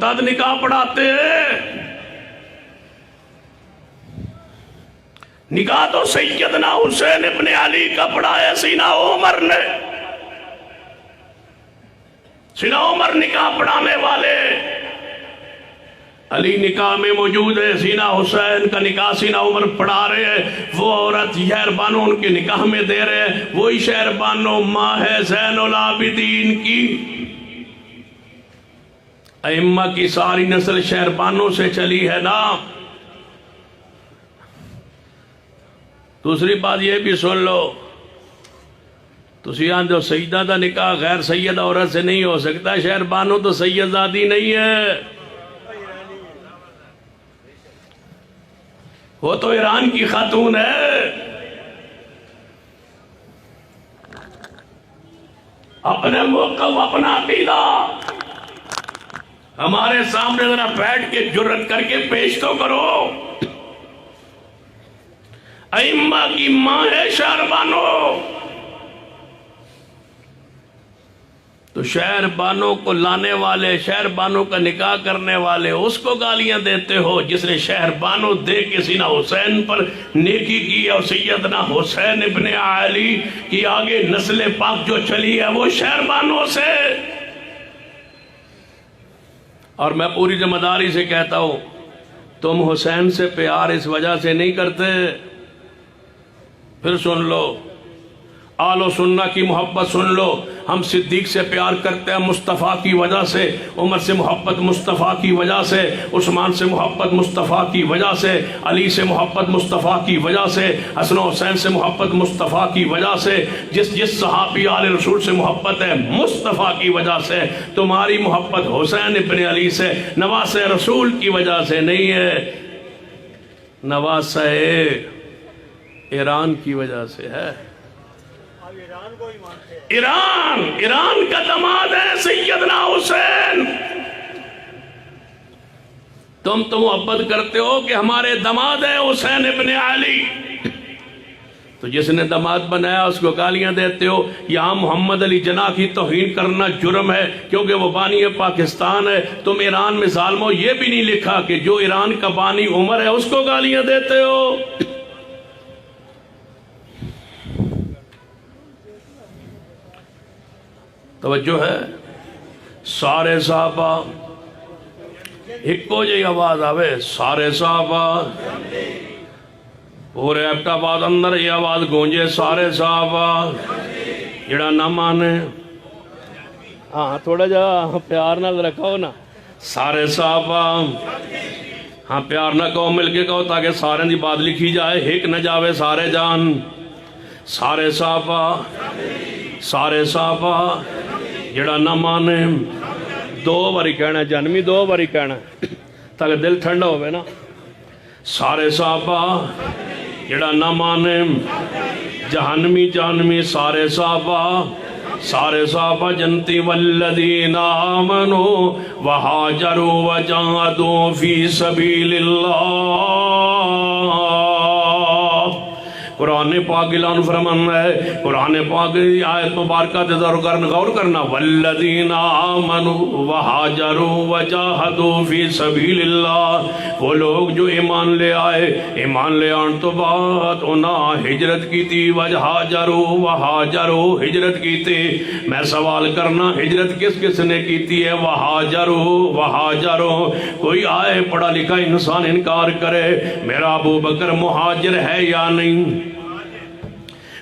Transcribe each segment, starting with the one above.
مرتد نکاح پڑھاتے ہیں؟ نکاح تو سیدنا حسین ابن علی کا پڑھایا سیدنا عمر نے. سیدنا عمر نکاح پڑھانے والے. علی نکاح میں موجود ہے، سیدنا حسین کا نکاح سیدنا عمر پڑھا رہے ہیں. وہ عورت شہر بانو ان کے نکاح میں دے رہے ہیں، وہی شہر بانو ماں ہے زین العابدین کی. ائمہ کی ساری نسل شہر بانو سے چلی ہے نا. دوسری بات یہ بھی سن لو، تسی آندھو سیدہ دا نکاح غیر سید عورت سے نہیں ہو سکتا. شہر بانو تو سید زادی نہیں ہے، وہ تو ایران کی خاتون ہے. اپنے موقف اپنا عقیدہ ہمارے سامنے ذرا بیٹھ کے جرت کر کے پیش تو کرو. ائمہ کی ماں ہے شہر بانو، تو شہر بانو کو لانے والے، شہر بانو کا نکاح کرنے والے اس کو گالیاں دیتے ہو جس نے شہر بانو دے کے سیدنا حسین پر نیکی کی. اور سیدنا حسین ابن علی کی آگے نسل پاک جو چلی ہے وہ شہر بانو سے. اور میں پوری ذمہ داری سے کہتا ہوں، تم حسین سے پیار اس وجہ سے نہیں کرتے. پھر سن لو، آل و سنہ کی محبت سن لو. ہم صدیق سے پیار کرتے ہیں مصطفیٰ کی وجہ سے، عمر سے محبت مصطفیٰ کی وجہ سے، عثمان سے محبت مصطفیٰ کی وجہ سے، علی سے محبت مصطفیٰ کی وجہ سے، حسن و حسین سے محبت مصطفیٰ کی وجہ سے. جس صحابی آل رسول سے محبت ہے مصطفیٰ کی وجہ سے. تمہاری محبت حسین ابن علی سے نواز رسول کی وجہ سے نہیں ہے، نواز ایران کی وجہ سے ہے. ایران کا دماد ہے سیدنا حسین. تم تو محبت کرتے ہو کہ ہمارے دماد ہے حسین ابن علی، تو جس نے دماد بنایا اس کو گالیاں دیتے ہو. یہاں محمد علی جناح کی توہین کرنا جرم ہے کیونکہ وہ بانی پاکستان ہے. تم ایران میں ظالمو یہ بھی نہیں لکھا کہ جو ایران کا بانی عمر ہے اس کو گالیاں دیتے ہو. توجہ ہے. سارے صحابہ ایکو جی آواز آوے، سارے صحابہ. پورے ایبٹ آباد اندر یہ آواز گونجے، سارے صحابہ. جڑا نہ مانے ہاں تھوڑا جا پیار نہ رکھو نا، سارے صحابہ. ہاں پیار نہ کہو، مل کے کہو تاکہ سارے دی بات لکھی جائے، ایک نہ جاوے سارے جان. سارے صحابہ، سارے صحابہ. جڑا نہ مانے، دو باری کہنا ہے جانمی، دو باری کہنا ہے تاکہ دل ٹھنڈا ہوئے نا. سارے صحابہ. جڑا نہ مانے جہنمی جہنمی. سارے صحابہ، سارے صحابہ جنتی. والذین آمنوا وہاجروا وجاہدوا فی سبیل اللہ. قرآن پاک اعلان فرمانا ہے، قرآن پاک کی آیت مبارکہ غور کرنا. والذین آمنوا وہاجروا وجاہدوا فی سبیل اللہ. وہ لوگ جو ایمان لے آئے، ایمان لے آن تو بعد انہاں ہجرت کی تھی. وہاجروا ہجرت کی تھی. میں سوال کرنا ہجرت کس کس نے کی تھی ہے؟ وہاجروا. کوئی آئے پڑھا لکھا انسان انکار کرے میرا ابو بکر مہاجر ہے یا نہیں؟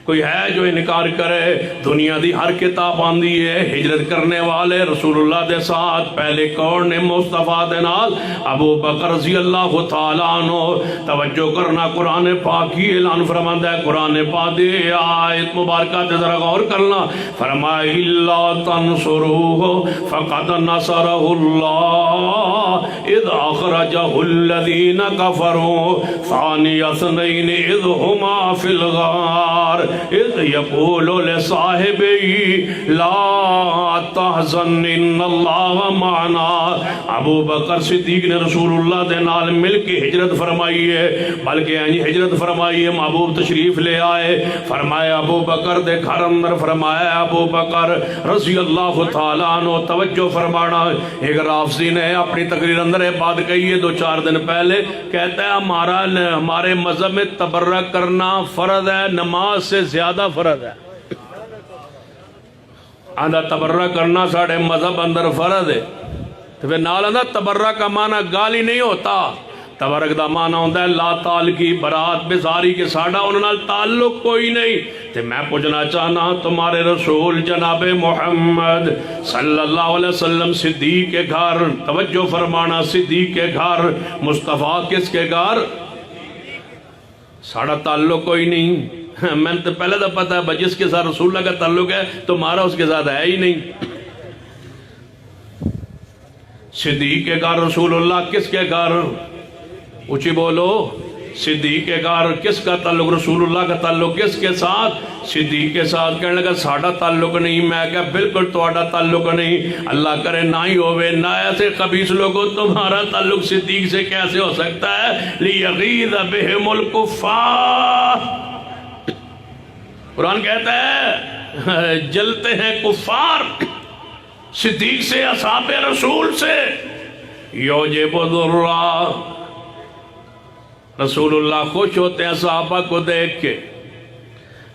کوئی ہے جو انکار کرے؟ دنیا دی ہر کتاب آندی ہے ہجرت کرنے والے رسول اللہ دے ساتھ. پہلے کون نے مصطفیٰ دے نال؟ ابو بکر رضی اللہ تعالیٰ عنہ. توجہ کرنا، قرآن پاک ہی اعلان فرماتا ہے. قرآن پاک دی آیت مبارکہ تے ذرا غور کرنا. فرمایا الا تنصروہ فقد نصرہ اللہ. اذ اخرجہ الذین کفروا ثانی اثنین اذ ہما فی الغار اذ یقول لصاحبہ لا تحزن ان اللہ معنا۔ ابو بکر صدیق نے رسول اللہ دے نال مل کے ہجرت فرمائی ہے، بلکہ ہجرت فرمائی ہے، محبوب تشریف لے آئے، فرمایا ابو بکر دے گھر اندر، فرمایا ابو بکر رضی اللہ تعالیٰ عنہ توجہ فرمانا۔ ایک رافضی نے اپنی تقریر اندر یہ بات کہی ہے 2-4 دن پہلے، کہتا ہے ہمارے مذہب میں تبرک کرنا فرض ہے، نماز سے زیادہ فرض ہے۔ آندھا تبرک کرنا ساڑھے مذہب اندر فرض ہے، تو پھر نال آندھا تبرک کا معنی گالی نہیں ہوتا، تبرک دا معنی ہوتا ہے لا تعلقی برات بزاری کے ساڑھا انہوں تعلق کوئی نہیں۔ تو میں پوچھنا چاہنا تمہارے رسول جناب محمد صلی اللہ علیہ وسلم صدیق کے گھر، توجہ فرمانا، صدیق کے گھر، مصطفیٰ کس کے گھر؟ ساڑھا تعلق کوئی نہیں۔ میں نے تو پہلے تو پتا ہے جس کے ساتھ رسول اللہ کا تعلق ہے تمہارا اس کے ساتھ ہے ہی نہیں۔ صدیق کے گھر رسول اللہ کس کے گھر؟ اونچی بولو، صدیق کے گھر کس کا تعلق؟ رسول اللہ کا تعلق کس کے ساتھ؟ صدیق کے ساتھ۔ کہنے لگا ساڑھا تعلق نہیں۔ میں کہا بالکل تمہارا تعلق نہیں، اللہ کرے نہ ہی ہوئے، نہ ایسے خبیث لوگوں تمہارا تعلق صدیق سے کیسے ہو سکتا ہے؟ لیغیظ بہم الکفار، قرآن کہتا ہے جلتے ہیں کفار صدیق سے، اصحاب رسول سے۔ یوجب الذرہ، رسول اللہ خوش ہوتے ہیں صحابہ کو دیکھ کے۔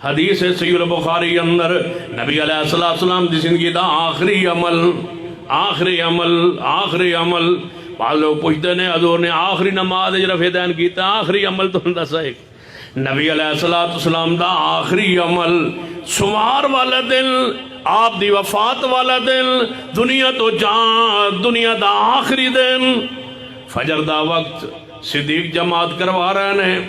حدیث صحیح البخاری اندر نبی علیہ السلام دی زندگی دا آخری عمل بعض لوگ پوچھتے ہیں حضور نے آخری نماز رفع دین کیتا، آخری عمل تو اندر سا ایک نبی علیہ السلام دا آخری عمل سوار والا دن، آپ دی وفات والا دن، دنیا تو جان، دنیا دا آخری دن، فجر دا وقت صدیق جماعت کروا رہے ہیں۔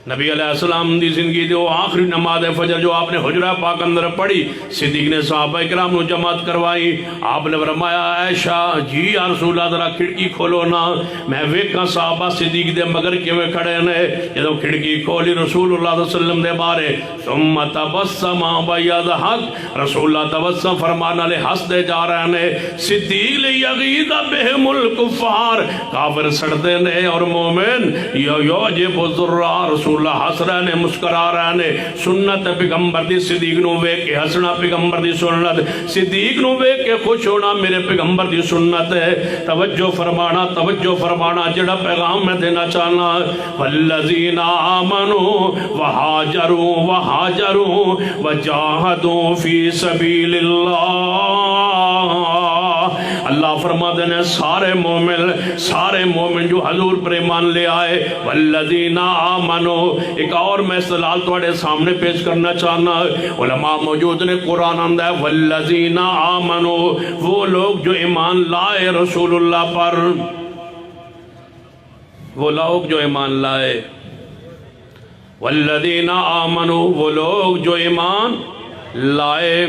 نبی علیہ السلام دی زندگی دے وہ آخری نماز فجر جو آپ نے حجرہ پاک اندر پڑھی، صدیق نے صحابہ اکرام نے جماعت کروائی۔ آپ نے فرمایا عائشہ جی یا رسول اللہ ذرا کھڑکی کھولو نا، میں ویکھاں صحابہ صدیق دے مگر کیویں کھڑے نے۔ جدوں کھڑکی کھولی رسول اللہ صلی اللہ علیہ وسلم دے بارے، ثم تبسم ویضحک، رسول اللہ تبسم فرمانا لے ہنس دے جا رہے ہیں۔ صدیق لیغیظ بہم الکفار، کافر سڑتے نے اور مومن یعجب الذرہ، رسول اللہ ہس رہے نے، مسکرا رہے نے۔ سنت پیغمبر دی صدیق نو ویکھ کے ہسنا پیغمبر دی سنت، صدیق نو ویکھ کے خوش ہونا میرے پیغمبر دی سنت ہے۔ توجہ فرمانا جڑا پیغام میں دینا چاہنا، والذین آمنوا وہاجروا وجاہدوا فی سبیل اللہ، اللہ فرما دینے سارے مومن جو حضور پر ایمان لے آئے، والذین آمنوا، ایک اور میں استدلال تھوڑے سامنے پیش کرنا چاہنا، علماء موجود نے، قرآن اندر ہے والذین آمنوا، وہ لوگ جو ایمان لائے رسول اللہ پر، وہ لوگ جو ایمان لائے، والذین آمنوا، وہ لوگ جو ایمان لائے۔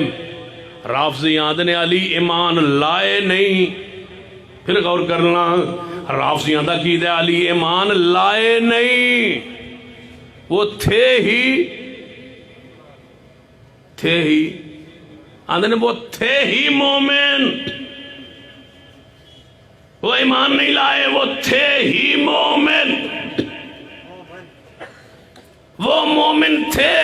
رافضی آندنے علی ایمان لائے نہیں، پھر غور کرنا، رافضیاں دا عقیدہ علی ایمان لائے نہیں، وہ تھے ہی آندنے وہ تھے ہی مومن، وہ ایمان نہیں لائے، وہ تھے ہی مومن، وہ مومن تھے،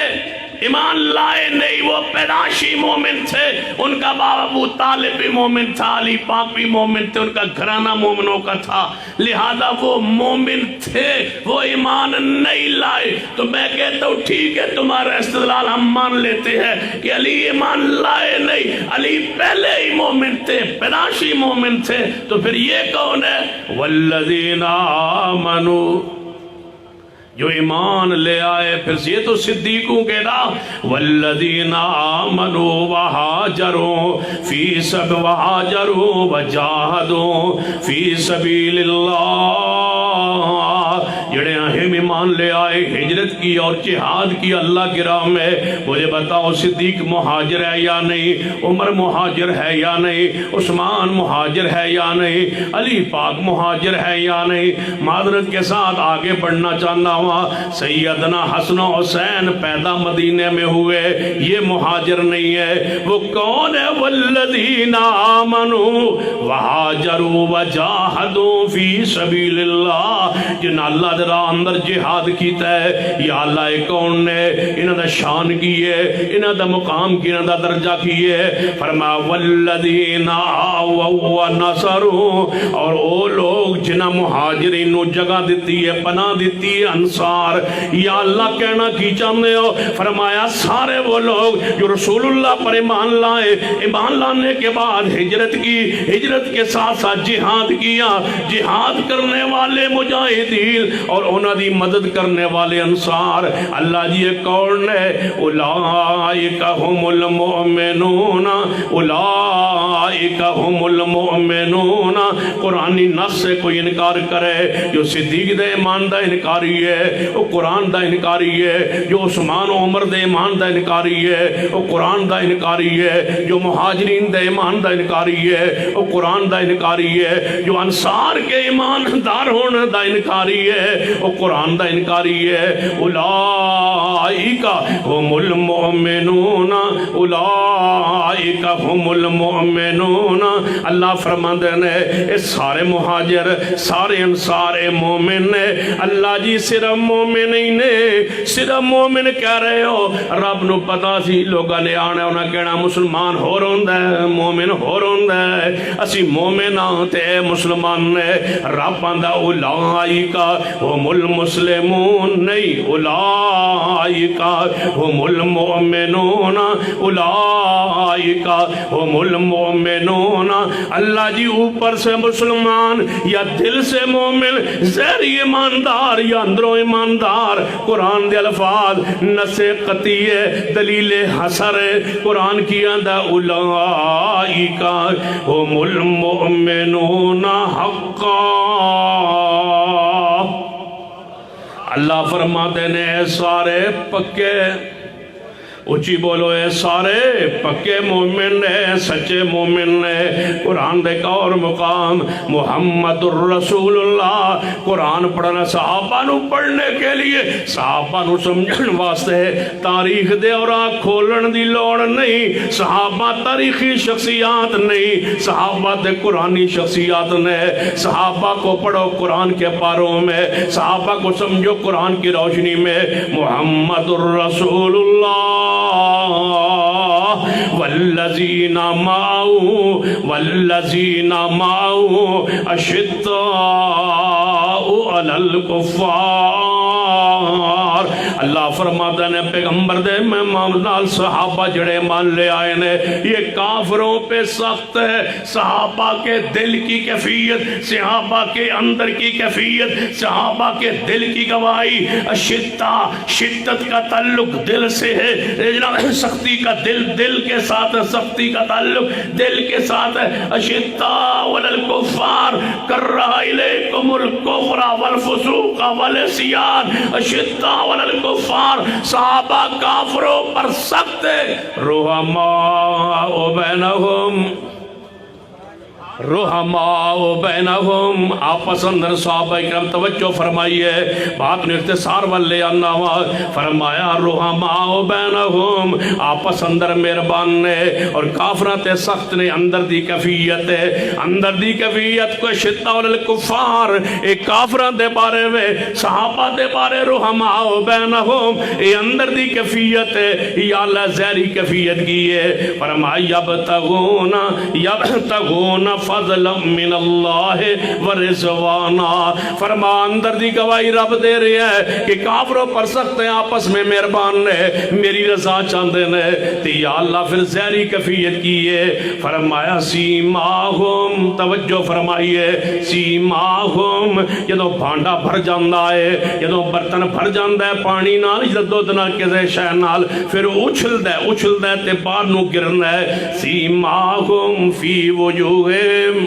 ایمان لائے نہیں، وہ پیدائشی مومن تھے۔ ان کا باپ ابو طالب بھی مومن تھا، علی پاک بھی مومن تھے، ان کا گھرانہ مومنوں کا تھا، لہذا وہ مومن تھے، وہ ایمان نہیں لائے۔ تو میں کہتا ہوں ٹھیک ہے تمہارا استدلال ہم مان لیتے ہیں کہ علی ایمان لائے نہیں، علی پہلے ہی مومن تھے، پیدائشی مومن تھے، تو پھر یہ کون ہے؟ والذین آمنوا، جو ایمان لے آئے۔ پھر یہ تو صدیقوں کے راہ، والذین آمنوا وہاجروا وجاہدوا فی سبیل اللہ، جڑے اہم ایمان لے آئے، ہجرت کی اور جہاد کی اللہ کی راہ میں، مجھے بتاؤ صدیق مہاجر ہے یا نہیں، عمر مہاجر ہے یا نہیں، عثمان مہاجر ہے یا نہیں، علی پاک مہاجر ہے یا نہیں؟ معذرت کے ساتھ آگے بڑھنا چاہنا ہوا، سیدنا حسن و حسین پیدا مدینے میں ہوئے، یہ مہاجر نہیں ہے، وہ کون ہے؟ والذین آمنوا وہاجروا وجاہدوا فی سبیل اللہ، جن اللہ دے راہ اندر جہاد کیتا ہے، یا اللہ ایک کون نے انہاں دا شان کی ہے، انہاں دا مقام کی، انہاں دا درجہ کی ہے؟ فرمایا والذین آووا ونصروا، اور او لوگ جنہاں مہاجرین نو جگہ دیتی ہے، پناہ دیتی ہے، انصار۔ یا اللہ کہنا کی چاہتے ہو؟ فرمایا سارے وہ لوگ جو رسول اللہ پر ایمان لائے، ایمان لانے کے بعد ہجرت کی، ہجرت کے ساتھ ساتھ جہاد کیا، جہاد کرنے والے مجاہدین اور انہاں دی مدد کرنے والے انصار۔ اللہ جی یہ کون ہے؟ اولئک هم المؤمنون، اولئک هم المؤمنون۔ قرآنی نص سے کوئی انکار کرے، جو صدیق دے ایمان دا انکاری ہے وہ قرآن دا انکاری ہے، جو عثمان و عمر دے ایمان دا انکاری ہے وہ قرآن دا انکاری ہے، جو مہاجرین دے ایمان دا انکاری ہے وہ قرآن دا انکاری ہے، جو انصار کے ایماندار ہونے دا انکاری ہے وہ قرآن دا انکاری ہے۔ اولئک هم المؤمنون، اولئک هم المؤمنون۔ اللہ فرماندے نے اے سارے مہاجر، سارے انصار اے مومن نے۔ اللہ جی صرف مومن ہی نے، صرف مومن کہہ رہے ہو؟ رب نو پتا سی لوگاں نے آنا انہاں کہنا مسلمان ہو روندا ہے، مومن ہو روندا ہے، اسی مومن ہاں تے مسلمان نے۔ رب آندا اولئک هم المسلمون، نہیں اولئک هم المؤمنون، اولئک هم المؤمنون۔ اللہ جی اوپر سے مسلمان یا دل سے مومن، ظاہری ایماندار یا اندروں ایماندار؟ قرآن دے الفاظ نص قطعی ہے، دلیل حسر ہے۔ قرآن کی آندہ اولئک هم المؤمنون حقا۔ اللہ فرماتے نے اے سارے پکے، اچھی بولو اے سارے پکے مومن نے، سچے مومن نے۔ قرآن دے کا اور مقام محمد الرسول اللہ۔ قرآن پڑھنا صحابہ نو پڑھنے کے لیے، صحابہ نو سمجھن واسطے تاریخ دے اور آنکھ کھولن دی لوڑ نہیں۔ صحابہ تاریخی شخصیات نہیں، صحابہ دے قرآنی شخصیات نے۔ صحابہ کو پڑھو قرآن کے پاروں میں، صحابہ کو سمجھو قرآن کی روشنی میں۔ محمد الرسول اللہ والذین معه اشداء علی الکفار۔ اللہ فرماتا نے پیغمبر دے میں نال صحابہ جڑے مان لے آئے نے، یہ کافروں پہ سخت ہے۔ صحابہ کے دل کی کیفیت، صحابہ کے اندر کی کیفیت، صحابہ کے دل کی گواہی، شدت کا تعلق دل سے ہے، سختی کا دل کے ساتھ، سختی کا تعلق دل کے ساتھ ہے۔ اشداء علی الکفار کرہ الیکم الکفر والفسوق والعصیان۔ اشداء علی الکفار، صحابہ کافروں پر سخت ہے۔ رحماء بینہم، رحماء بینہم، آپس اندر صحابہ کرام توجہ فرمائیے، بات نے اختصار والے آنا ہوا۔ فرمایا رحماء بینہم، آپس اندر مہربان نے اور کافرات سخت نے۔ اندر دی کیفیت ہے، اندر دی کیفیت کو شدہ علی الکفار، ایک کافرات دے بارے میں، صحابہ دے بارے رحماء بینہم، یہ اندر دی کیفیت ہے۔ یا اللہ ظاہری کیفیت کی ہے۔ فرمایا یبتغون فضل من اللہ ورضوانا۔ فرما اندر دی گواہی رب دے رہی ہے کہ کافروں پر سخت ہیں، آپس میں مہربان نے، میری رضا چاہتے ہیں۔ تو یا اللہ پھر ظاہری کیفیت کی ہے۔ فرمایا سیماہم، توجہ فرمائیے، سیماہم، جدو بھانڈا بھر جاندہ ہے، جدو برتن بھر جاندہ ہے پانی نال، جدو دنا کسے شے نال، پھر اچھل دے تے باہر نو گرنا ہے۔ سیماہم فی وجوہہم،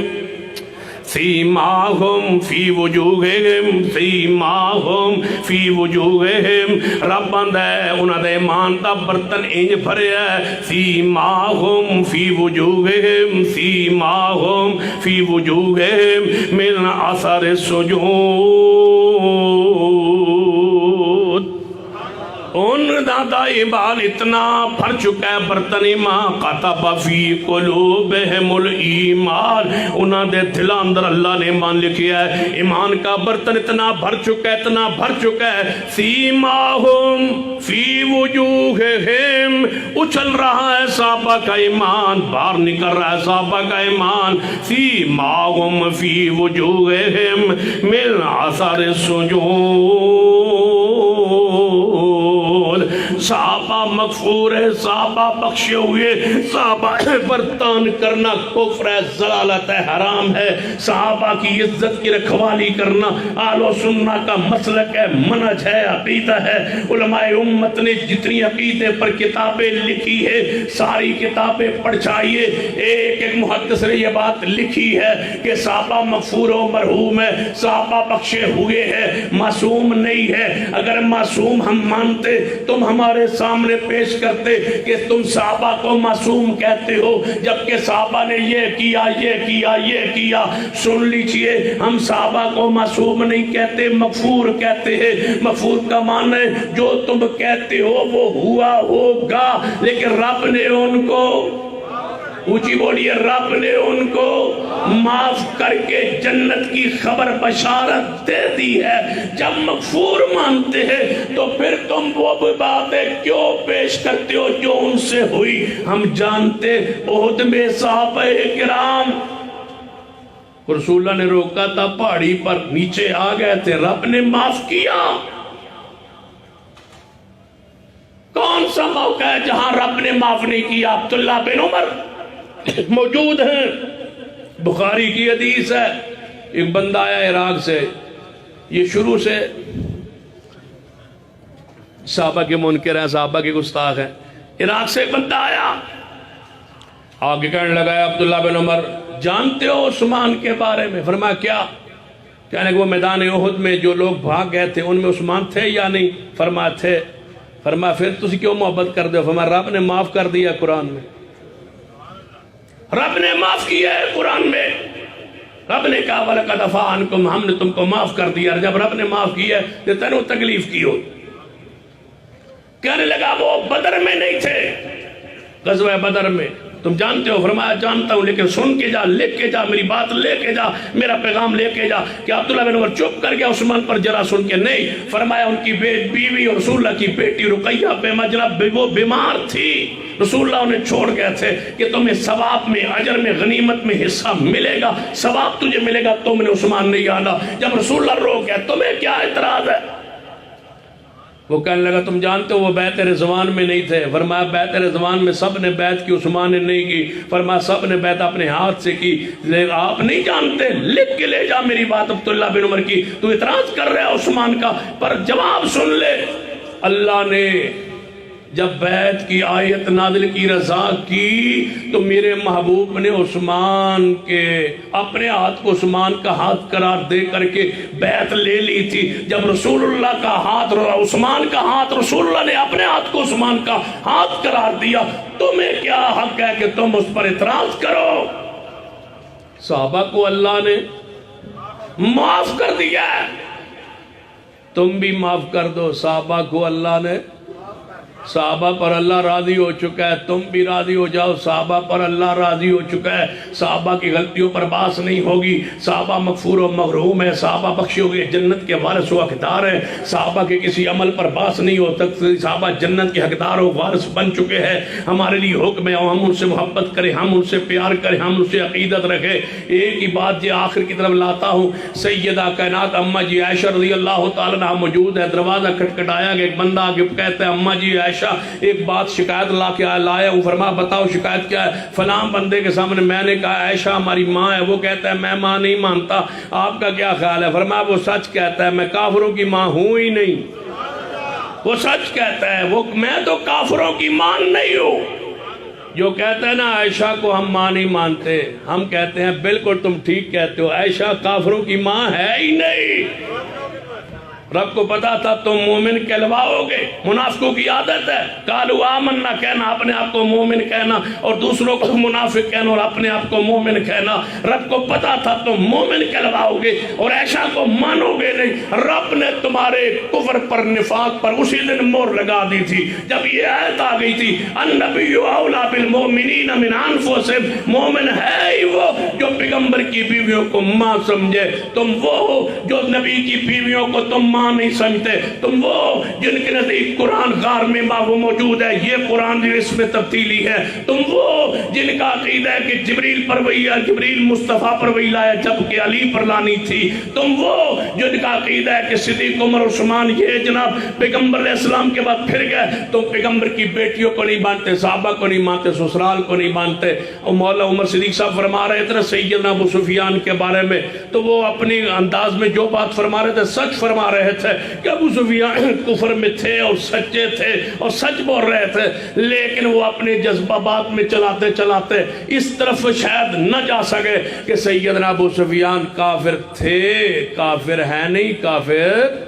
سیماہم فی وجوہہم سیماہم فی وجوہہم رب آندا ہے انہاں دے ایمان دا برتن انج بھریا ہے سیماہم فی وجوہہم سیماہم فی وجوہہم من اثر السجود ان دادا ایمان اتنا بھر چکا ہے برتن ایمان قطب فی قلوبہم الایمان انہاں دے دلوں اندر اللہ نے ایمان لکھیا ہے ایمان کا برتن اتنا بھر چکا ہے اتنا بھر چکا ہے سیماہم فی وجوہہم اچھل رہا ہے صحابہ کا ایمان باہر نکل رہا ہے صحابہ کا ایمان سیماہم فی وجوہہم من اثر السجود صحابہ مغفور ہے صحابہ بخشے ہوئے صحابہ پر تان کرنا کفر ہے ضلالت ہے حرام ہے صحابہ کی عزت کی رکھوالی کرنا اہل و سنہ کا مسلک ہے منہج ہے عقیدہ ہے علماء امت نے جتنی عقیدے پر کتابیں لکھی ہے ساری کتابیں پڑھائیے ایک ایک محدث نے یہ بات لکھی ہے کہ صحابہ مغفور و مرحوم ہے صحابہ بخشے ہوئے ہیں معصوم نہیں ہے اگر معصوم ہم مانتے تم ہمارے سامنے پیش کرتے کہ تم صحابہ کو معصوم کہتے ہو جبکہ صحابہ نے یہ کیا یہ کیا یہ کیا سن لیجئے ہم صحابہ کو معصوم نہیں کہتے مغفور کہتے ہیں مغفور کا معنی جو تم کہتے ہو وہ ہوا ہوگا لیکن رب نے ان کو اونچی بولیے رب نے ان کو معاف کر کے جنت کی خبر بشارت دے دی ہے جب مغفور مانتے ہیں تو پھر تم وہ باتیں کیوں پیش کرتے ہو جو ان سے ہوئی ہم جانتے احد میں صحابہ کرام رسول اللہ نے روکا تھا پہاڑی پر نیچے آ گئے تھے رب نے معاف کیا کون سا موقع ہے جہاں رب نے معاف نہیں کیا عبداللہ بن عمر موجود ہیں بخاری کی حدیث ہے ایک بندہ آیا عراق سے یہ شروع سے صحابہ کے منکر ہیں صحابہ کے گستاخ ہیں عراق سے ایک بندہ آیا آگے کہنے لگا عبداللہ بن عمر جانتے ہو عثمان کے بارے میں فرمایا کیا کہنے کہ وہ میدان احد میں جو لوگ بھاگ گئے تھے ان میں عثمان تھے یا نہیں فرمایا تھے فرمایا پھر تسی کیوں محبت کر دے فرمایا رب نے معاف کر دیا قرآن میں رب نے معاف کیا ہے قرآن میں رب نے کہا وَلَقَدْ عَفَا عَنْكُمْ ہم نے تم کو معاف کر دیا جب رب نے معاف کیا ہے تو تینوں تکلیف کی ہو کہنے لگا وہ بدر میں نہیں تھے غزوہ بدر میں تم جانتے ہو فرمایا جانتا ہوں لیکن سن کے جا لکھ کے جا میری بات لے کے جا میرا پیغام لے کے جا کہ عبداللہ بن عمر چپ کر گیا عثمان پر جرا سن کے نہیں فرمایا ان کی بیوی اور رسول اللہ کی بیٹی رقیہ بے مجرہ وہ بیمار تھی رسول اللہ انہیں چھوڑ گئے تھے کہ تمہیں ثواب میں اجر میں غنیمت میں حصہ ملے گا ثواب تجھے ملے گا تم نے عثمان نہیں آنا جب رسول اللہ رو گیا تمہیں کیا اعتراض ہے وہ کہنے لگا تم جانتے ہو وہ بیعت رضوان میں نہیں تھے فرمایا بیعت رضوان میں سب نے بیعت کی عثمان نے نہیں کی فرمایا سب نے بیعت اپنے ہاتھ سے کی آپ نہیں جانتے لکھ کے لے جا میری بات عبداللہ بن عمر کی تو اعتراض کر رہا ہے عثمان کا پر جواب سن لے اللہ نے جب بیعت کی آیت نازل کی رضا کی تو میرے محبوب نے عثمان کے اپنے ہاتھ کو عثمان کا ہاتھ قرار دے کر کے بیعت لے لی تھی جب رسول اللہ کا ہاتھ عثمان کا ہاتھ رسول اللہ نے اپنے ہاتھ کو عثمان کا ہاتھ قرار دیا تمہیں کیا حق ہے کہ تم اس پر اعتراض کرو صحابہ کو اللہ نے معاف کر دیا ہے تم بھی معاف کر دو صحابہ کو اللہ نے صحابہ پر اللہ راضی ہو چکا ہے تم بھی راضی ہو جاؤ صحابہ پر اللہ راضی ہو چکا ہے صحابہ کی غلطیوں پر باس نہیں ہوگی صحابہ مغفور و محروم ہے صحابہ بخشے ہوئے جنت کے وارث و حقدار ہیں صحابہ کے کسی عمل پر باس نہیں ہو سکتی صحابہ جنت کے حقدار و وارث بن چکے ہیں ہمارے لیے حکم ہے ہم ان سے محبت کریں ہم ان سے پیار کریں ہم ان سے عقیدت رکھیں ایک ہی بات یہ آخر کی طرف لاتا ہوں سیدہ کائنات اماں جی عائشہ رضی اللہ تعالیٰ عنہ موجود ہے دروازہ کھٹکھٹایا گیا ایک بندہ آگے کہتا ہے اماں جی عائشہ ایک بات شکایت لایا ہوں فرما بتاؤ شکایت کیا ہے فلاں بندے کے سامنے میں نے کہا عائشہ ہماری ماں ہے وہ کہتا ہے میں ماں نہیں مانتا آپ کا کیا خیال ہے فرما وہ سچ کہتا ہے میں کافروں کی ماں ہوں ہی نہیں وہ سچ کہتا ہے وہ میں تو کافروں کی ماں نہیں ہوں جو کہتے ہیں نا عائشہ کو ہم ماں نہیں مانتے، ہم کہتے ہیں بالکل تم ٹھیک کہتے ہو، عائشہ کافروں کی ماں ہے ہی نہیں۔ رب کو پتا تھا تم مومن کہلواؤ گے، منافقوں کی عادت ہے، قالوا آمنا کہنا، اپنے آپ کو مومن کہنا، اور دوسروں کو منافق کہنا اور اپنے آپ کو مومن کہنا۔ رب کو پتا تھا تم مومن کہلواؤ گے اور عائشہ کو مانو گے نہیں۔ رب نے تمہارے کفر پر، نفاق پر اسی دن مہر لگا دی تھی جب یہ آیت آ گئی تھی، النبی اولیٰ بالمؤمنین من انفسہم، مومن ہے ہی وہ جو پیغمبر کی بیویوں کو ماں سمجھے۔ تم وہ ہو جو نبی کی بیویوں کو تم ماں نہیں سمجھتے، تم وہ جن کے نزدیک قرآن غار میں وہ موجود ہے، یہ قرآن اس میں تبدیلی ہے، تم وہ جن کا عقیدہ ہے کہ جبریل پر وحی ہے، جبریل مصطفیٰ پر وحی لایا جبکہ علی پر لانی تھی، تم وہ جن کا عقیدہ ہے کہ صدیق عمر عثمان یہ جناب پیغمبر علیہ السلام کے بعد پھر گئے، تم پیغمبر کی بیٹیوں کو نہیں مانتے، صحابہ کو نہیں مانتے، سسرال کو نہیں مانتے۔ اور مولا عمر صدیق صاحب فرما رہے تھے سیدنا ابو سفیان کے بارے میں، تو وہ اپنی انداز میں جو بات فرما رہے تھے سچ فرما رہے تھے کہ ابو سفیان کفر میں تھے اور سچے تھے اور سچ بول رہے تھے، لیکن وہ اپنے جذبات میں چلاتے چلاتے اس طرف شاید نہ جا سکے کہ سیدنا ابو سفیان کافر تھے، کافر ہے نہیں، کافر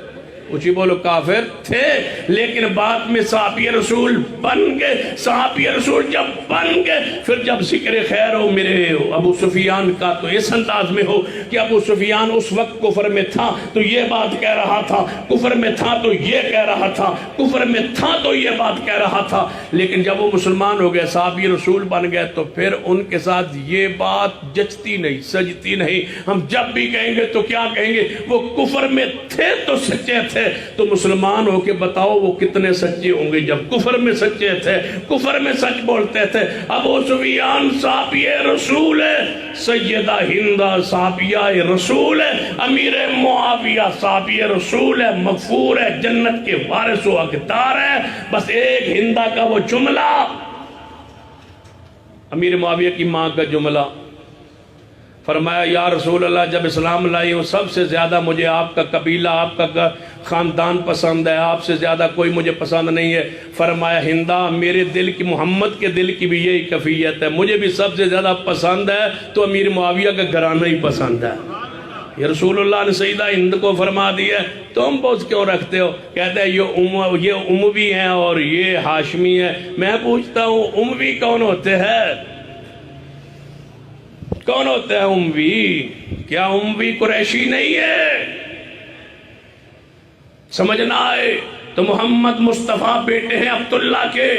اچھی بولو کافر تھے، لیکن بعد میں صحابی رسول بن گئے۔ صحابی رسول جب بن گئے، پھر جب ذکر خیر ہو میرے ابو سفیان کا تو اس انداز میں ہو کہ ابو سفیان اس وقت کفر میں تھا تو یہ بات کہہ رہا تھا، کفر میں تھا تو یہ کہہ رہا تھا، کفر میں تھا تو یہ بات کہہ رہا تھا، لیکن جب وہ مسلمان ہو گئے، صحابی رسول بن گئے، تو پھر ان کے ساتھ یہ بات جچتی نہیں، سجتی نہیں۔ ہم جب بھی کہیں گے تو کیا کہیں گے؟ وہ کفر میں تھے تو سچے تھے، تو مسلمان ہو کے بتاؤ وہ کتنے سچے ہوں گے جب کفر میں سچے تھے، کفر میں سچ بولتے تھے۔ ابو سفیان صحابی رسول ہے، سیدہ ہندہ صحابیہ رسول ہے، امیر معاویہ صحابی رسول ہے، مغفور ہے، جنت کے وارث و حقدار ہے۔ بس ایک ہندہ کا وہ جملہ، امیر معاویہ کی ماں کا جملہ، فرمایا یا رسول اللہ جب اسلام لائی ہوں سب سے زیادہ مجھے آپ کا قبیلہ، آپ کا خاندان پسند ہے، آپ سے زیادہ کوئی مجھے پسند نہیں ہے۔ فرمایا ہندہ میرے دل کی، محمد کے دل کی بھی یہی کیفیت ہے، مجھے بھی سب سے زیادہ پسند ہے تو امیر معاویہ کا گھرانہ ہی پسند ہے۔ یہ رسول اللہ نے سیدہ ہند کو فرما دیا، تم بوجھ کیوں رکھتے ہو؟ کہتے ہیں یہ اموی ہیں اور یہ ہاشمی ہے۔ میں پوچھتا ہوں اموی کون ہوتے ہیں؟ کون ہوتا ہے اموی؟ کیا اموی قریشی نہیں ہے؟ سمجھنا آئے تو محمد مصطفیٰ بیٹے ہیں عبداللہ کے،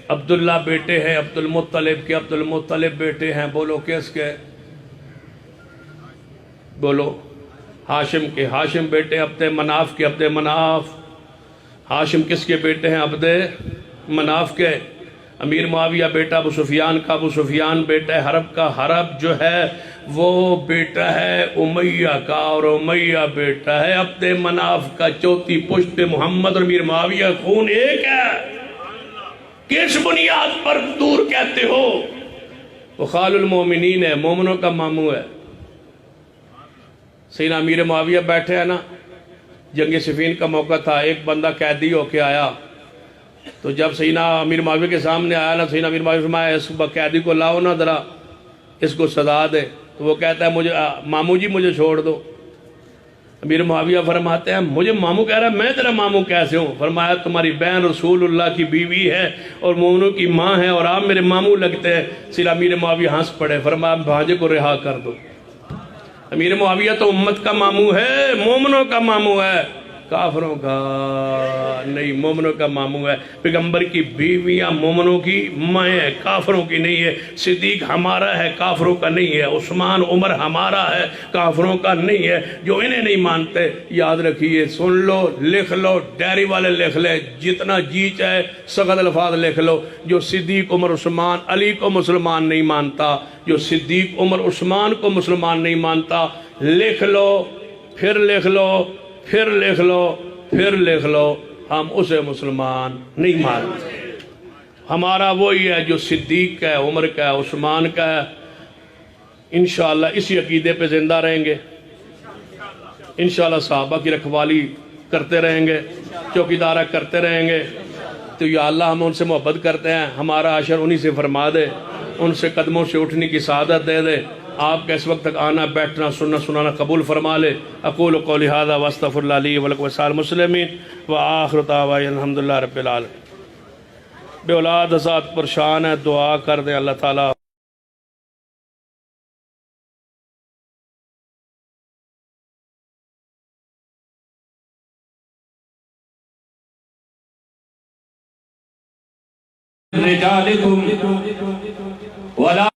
عبداللہ بیٹے ہیں عبد المطلب کے، عبد المطلب بیٹے ہیں بولو کس کے؟ بولو ہاشم کے، ہاشم بیٹے عبد مناف کے، عبد مناف، ہاشم کس کے بیٹے ہیں؟ عبد مناف کے۔ امیر معاویہ بیٹا ابو سفیان کا، ابو سفیان بیٹا ہے حرب کا، حرب جو ہے وہ بیٹا ہے امیہ کا، اور امیہ بیٹا ہے عبد مناف کا۔ چوتھی پشت پہ محمد اور امیر معاویہ خون ایک ہے۔ کس بنیاد پر دور کہتے ہو؟ وہ خال المومنین ہے، مومنوں کا ماموں ہے۔ سیدنا امیر معاویہ بیٹھے ہیں نا، جنگ صفین کا موقع تھا، ایک بندہ قیدی ہو کے آیا، تو جب سیدنا امیر معاویہ کے سامنے آیا نا، سیدنا امیر معاویہ فرمایا اس قیدی کو لاؤ نا ذرا، اس کو سزا دے۔ تو وہ کہتا ہے مجھے ماموں جی مجھے چھوڑ دو۔ امیر معاویہ فرماتے ہیں مجھے ماموں کہہ رہا ہے، میں تیرا ماموں کیسے ہوں؟ فرمایا تمہاری بہن رسول اللہ کی بیوی ہے اور مومنوں کی ماں ہے اور آپ میرے ماموں لگتے ہیں۔ سیدنا امیر معاویہ ہنس پڑے، فرمایا بھانجے کو رہا کر دو۔ امیر معاویہ تو امت کا ماموں ہے، مومنوں کا ماموں ہے، کافروں کا نہیں، مومنوں کا ماموں ہے۔ پیغمبر کی بیویاں مومنوں کی مائیں ہیں، کافروں کی نہیں ہے۔ صدیق ہمارا ہے، کافروں کا نہیں ہے۔ عثمان عمر ہمارا ہے، کافروں کا نہیں ہے۔ جو انہیں نہیں مانتے یاد رکھیے، سن لو، لکھ لو، ڈائری والے لکھ لے، جتنا جی چاہے سخت الفاظ لکھ لو۔ جو صدیق عمر عثمان علی کو مسلمان نہیں مانتا، جو صدیق عمر عثمان کو مسلمان نہیں مانتا، لکھ لو، پھر لکھ لو، پھر لکھ لو، پھر لکھ لو، ہم اسے مسلمان نہیں مانتے۔ ہمارا وہی ہے جو صدیق کا ہے، عمر کا ہے، عثمان کا ہے۔ انشاءاللہ اسی عقیدے پہ زندہ رہیں گے، انشاءاللہ صحابہ کی رکھوالی کرتے رہیں گے، چوکیدارہ کرتے رہیں گے، تو یا اللہ ہم ان سے محبت کرتے ہیں، ہمارا عشر انہی سے فرما دے، ان سے قدموں سے اٹھنے کی سعادت دے دے، آپ کا اس وقت تک آنا بیٹھنا سننا سنانا قبول فرما لے۔ اقول قولی ھذا واستغفر اللہ لی ولکم ولسائر المسلمین وآخر دعوانا الحمدللہ رب العالمین۔ بے اولاد حضرات پریشان ہے، دعا کر دیں اللہ تعالیٰ رجالکم ولا